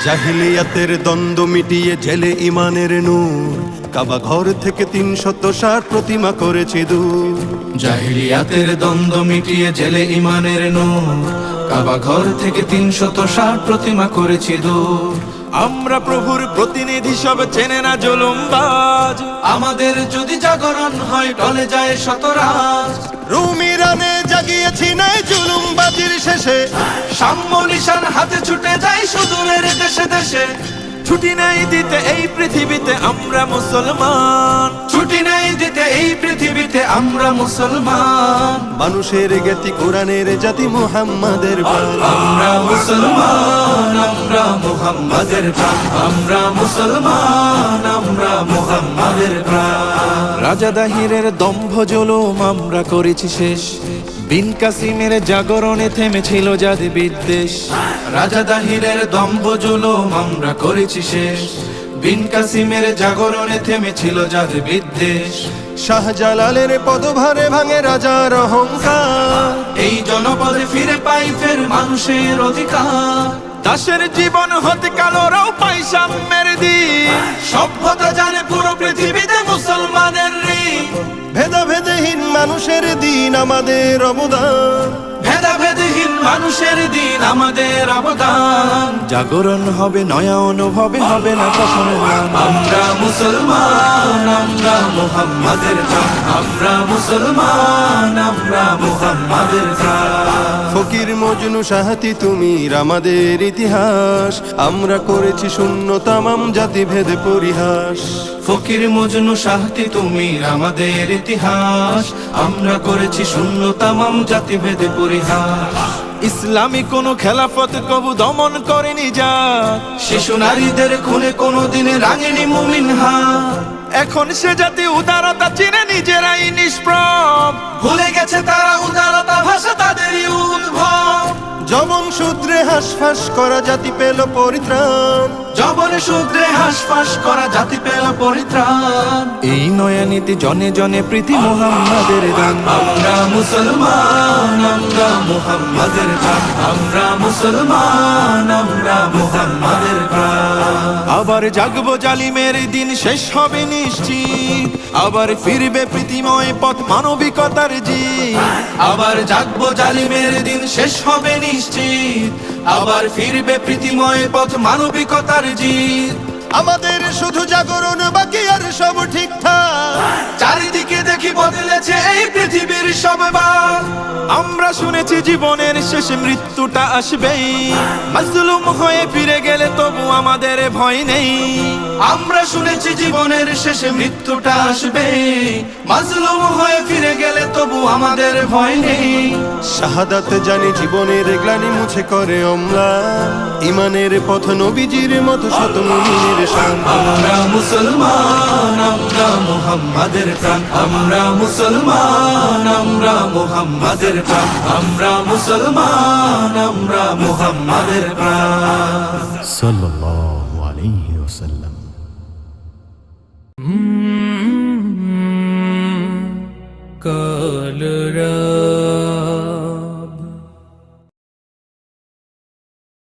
জাহিলিয়াতের দ্বন্দ্ব মিটিয়ে জেলে ইমানের নূর, কাবা ঘর থেকে ৩৬০ প্রতিমা করেছি দূর। জাহিলিয়াতের দ্বন্দ্ব মিটিয়ে জেলে ইমানের নূর, কাবা ঘর থেকে ৩৬০ প্রতিমা করেছি দূর। আমরা প্রভুর প্রতিনিধি সব চেনে না জুলুমবাজ, আমাদের যদি জাগরণ হয় টলে যায় শতরাজ। রুম ইরানে জাগিয়েছি নাই জুলুমবাজির শেষে, সাম্য নিশান হাতে ছুটে যায় সুদূরের দেশে দেশে। ছুটি নাই দিতে এই পৃথিবীতে আমরা মুসলমান, ছুটি নাই দিতে এই পৃথিবীতে আমরা মুসলমান। মানুষের জ্ঞাতি কোরআনের জাতি মুহাম্মাদের প্রাণ। আমরা মুসলমান, আমরা মুহাম্মাদের প্রাণ। আমরা মুসলমান, আমরা মুহাম্মাদের প্রাণ। রাজা দাহিরের দম্ভ জুলুম আমরা করেছি শেষ, বিন কাসিমের জাগরণে থেমেছিল জাতি বিদ্বেষ। রাজা দাহিরের দম্ভ জুলুম আমরা করেছি শেষ, বিন কাসিমের জাগরণে থেমেছিল জাতি বিদ্বেষ। শাহজালালের পদভারে ভাঙে রাজার অহংকার, এই জনপদে ফিরে পাই ফের মানুষের অধিকার। দাসের জীবন হতে কালোরাও পাই সাম্যের দিন, সভ্যতা জানে পুরো পৃথিবীতে মুসলমানের ঋণ। ভেদাভেদহীন মানুষের দিন আমাদের অবদান, ভেদাভেদহীন মানুষের দিন আমাদের অবদান। জাগরণ হবে নয়া অনুভবে, হবে না কখনো ম্লান। আমরা মুসলমান, আমরা মুহাম্মাদের প্রাণ। আমরা মুসলমান, আমরা মুহাম্মাদের প্রাণ। ফকির মজনু সাহাতি তুমির আমাদের ইতিহাস, আমরা করেছি শূন্য তামাম জাতিভেদ পরিহাস। ফকির মজনু সাহাতি তুমি আমাদের ইতিহাস, আমরা করেছি শূন্য তামাম জাতিভেদে পরিহাস। ইসলামী কোন খেলাফত কবু দমন করেনি যা, শিশু নারীদের খুনে কোনোদিন রাঙেনি মুমিন হাত। এখন সে জাতি উদারতা চিনে নিজেরাই নিষ্প্রভ। ভুলে গেছে তারা উদারতা ভাষা তাদেরই উদ্ভব। যমন সূত্রে হাসফাস করা জাতি পেল পরিত্রাণ, জবরে শূদ্রে হাসফাস করা জাতি পেল পরিত্রাণ। এই নয়া নীতি জনে জনে প্রীতি মুহাম্মাদের দান। আমরা মুসলমান, আমরা মুহাম্মাদের প্রাণ। আমরা মুসলমান, আমরা মুহাম্মাদের প্রাণ। আবার জাগবো জালিমের দিন শেষ হবে নিশ্চিত, আবার ফিরবে প্রীতিময় পথ মানবিকতার জিত। আবার জাগবো জালিমের দিন শেষ হবে নিশ্চিত, আবার ফিরবে প্রীতিময় পথ মানবিকতার জিত। আমাদের শুধু জাগরণ বাকি আর সব ঠিকঠাক। চারিদিকে দেখি বদলেছে এই পৃথিবীর সব বাক। আমরা শুনেছি জীবনের শেষে মৃত্যুটা আসবেই, মাজলুম হয়ে ফিরে গেলে তবু আমাদের ভয় নেই। আমরা শুনেছি জীবনের শেষে মৃত্যুটা আসবে, মাজলুম হয়ে ফিরে গেলে তবু আমাদের ভয় নেই। শাহাদাত জানি জীবনের গ্লানি মুছে করে অম্লা, ইমানের পথ নবীজির মতো শত মুমিনের শান। আমরা মুসলমান, আমরা মুহাম্মাদের প্রাণ। আমরা মুসলমান, আমরা মুহাম্মাদের প্রাণ। আমরা মুসলমান, আমরা মুহাম্মাদের প্রাণ। সাল্লাল্লাহু আলাইহি ওয়াসাল্লাম।